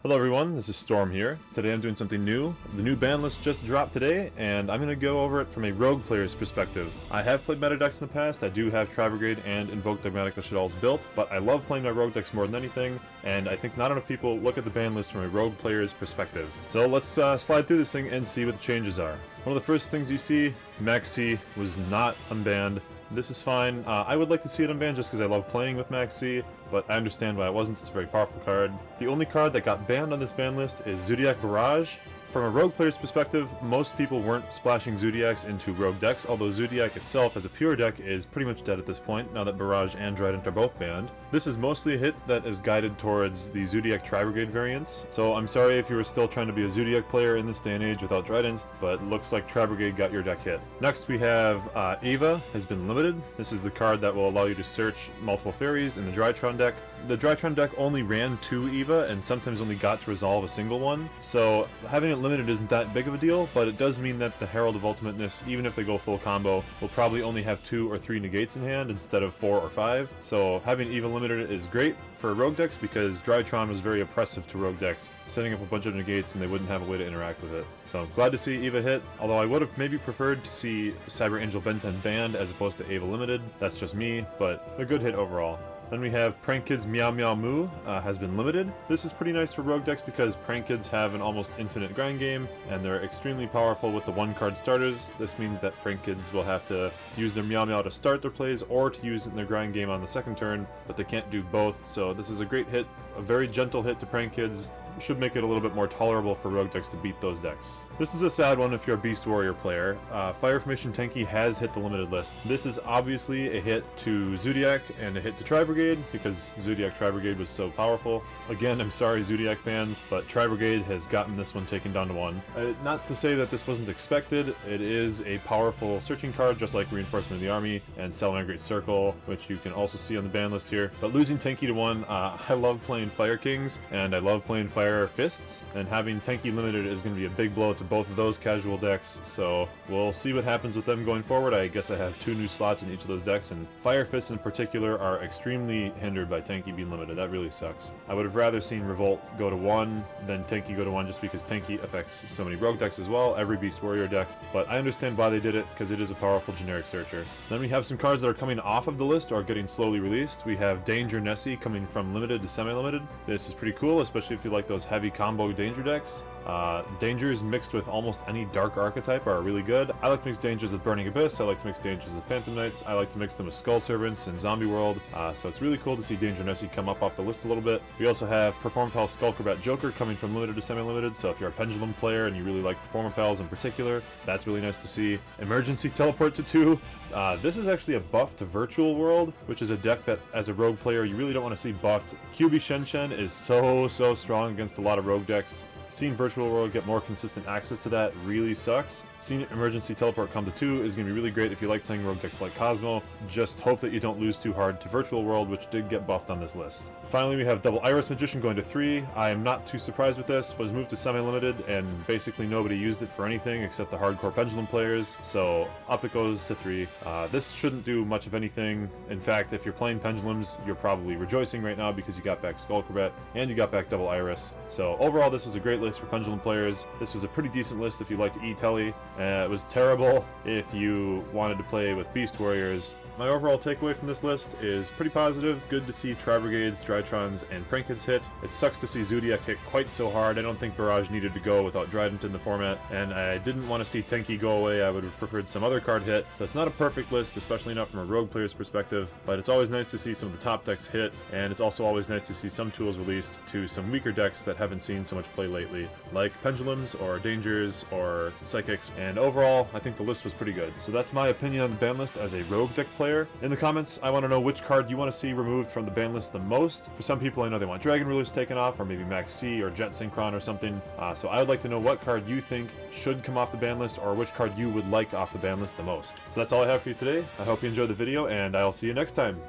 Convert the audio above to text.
Hello everyone, this is Storm here. Today I'm doing something new. The new ban list just dropped today, and I'm going to go over it from a rogue player's perspective. I have played meta decks in the past. I do have Tri Brigade and Invoke Dogmatica Shaddolls built, but I love playing my rogue decks more than anything, and I think not enough people look at the ban list from a rogue player's perspective. So let's slide through this thing and see what the changes are. One of the first things you see, Maxi was not unbanned. This is fine. I would like to see it unbanned just because I love playing with Maxi, but I understand why it wasn't. It's a very powerful card. The only card that got banned on this ban list is Zodiac Barrage. From a rogue player's perspective, most people weren't splashing Zodiacs into rogue decks, although Zodiac itself as a pure deck is pretty much dead at this point, now that Barrage and Drytron are both banned. This is mostly a hit that is guided towards the Zodiac Tri Brigade variants, so I'm sorry if you were still trying to be a Zodiac player in this day and age without Drytron, but looks like Tri Brigade got your deck hit. Next we have Ava has been limited. This is the card that will allow you to search multiple fairies in the Drytron deck. The Drytron deck only ran 2 Eva and sometimes only got to resolve a single one, so having it limited isn't that big of a deal, but it does mean that the Herald of Ultimateness, even if they go full combo, will probably only have 2 or 3 negates in hand instead of 4 or 5. So having Eva limited is great for rogue decks because Drytron was very oppressive to rogue decks, setting up a bunch of negates and they wouldn't have a way to interact with it. So I'm glad to see Eva hit, although I would have maybe preferred to see Cyber Angel Ben 10 banned as opposed to Eva limited. That's just me, but a good hit overall. Then we have Prank Kids Meow Meow Moo has been limited. This is pretty nice for rogue decks because Prank Kids have an almost infinite grind game, and they're extremely powerful with the 1-card starters. This means that Prank Kids will have to use their Meow Meow to start their plays or to use it in their grind game on the second turn, but they can't do both, so this is a great hit, a very gentle hit to Prank Kids. Should make it a little bit more tolerable for rogue decks to beat those decks. This is a sad one if you're a Beast Warrior player. Fire Formation Tanky has hit the limited list. This is obviously a hit to Zodiac and a hit to Tri Brigade because Zodiac Tri Brigade was so powerful. Again, I'm sorry Zodiac fans, but Tri Brigade has gotten this one taken down to 1. Not to say that this wasn't expected, it is a powerful searching card just like Reinforcement of the Army and Salamangreat Circle, which you can also see on the ban list here. But losing Tanky to 1, I love playing Fire Kings and I love playing Fire Fists, and having Tanky limited is going to be a big blow to both of those casual decks, so we'll see what happens with them going forward. I guess I have 2 new slots in each of those decks, and Fire Fists in particular are extremely hindered by Tanky being limited. That really sucks. I would have rather seen Revolt go to 1 than Tanky go to 1 just because Tanky affects so many rogue decks as well, every Beast Warrior deck, but I understand why they did it because it is a powerful generic searcher. Then we have some cards that are coming off of the list or getting slowly released. We have Danger Nessie coming from limited to semi-limited. This is pretty cool, especially if you like those heavy combo danger decks. Dangers mixed with almost any dark archetype are really good. I like to mix dangers with Burning Abyss, I like to mix dangers with Phantom Knights, I like to mix them with Skull Servants and Zombie World, so it's really cool to see Danger Nessie come up off the list a little bit. We also have Performapal Skullcrobat Joker coming from limited to semi-limited, so if you're a Pendulum player and you really like Performapals in particular, that's really nice to see. Emergency Teleport to 2. This is actually a buff to Virtual World, which is a deck that as a rogue player you really don't want to see buffed. QB Shen Shen is so strong against a lot of rogue decks. Seeing Virtual World get more consistent access to that really sucks. Seeing Emergency Teleport come to 2 is going to be really great if you like playing rogue decks like Cosmo. Just hope that you don't lose too hard to Virtual World, which did get buffed on this list. Finally, we have Double Iris Magician going to 3. I am not too surprised with this. Was moved to semi-limited, and basically nobody used it for anything except the hardcore Pendulum players, so up it goes to 3. This shouldn't do much of anything. In fact, if you're playing Pendulums, you're probably rejoicing right now because you got back Skullcrobat and you got back Double Iris. So overall, this was a great list for Pendulum players. This was a pretty decent list if you liked E-Telly. It was terrible if you wanted to play with Beast Warriors. My overall takeaway from this list is pretty positive. Good to see Tri Brigades, Drytrons, and Prank Kids hit. It sucks to see Zodiac hit quite so hard. I don't think Barrage needed to go without Drytron in the format, and I didn't want to see Tanky go away. I would have preferred some other card hit. So it's not a perfect list, especially not from a rogue player's perspective, but it's always nice to see some of the top decks hit, and it's also always nice to see some tools released to some weaker decks that haven't seen so much play lately, like Pendulums, or Dangers, or Psychics, and overall, I think the list was pretty good. So that's my opinion on the ban list as a rogue deck player. In the comments, I want to know which card you want to see removed from the ban list the most. For some people, I know they want Dragon Rulers taken off, or maybe Maxi or Jet Synchron or something. So I would like to know what card you think should come off the ban list, or which card you would like off the ban list the most. So that's all I have for you today. I hope you enjoyed the video, and I'll see you next time.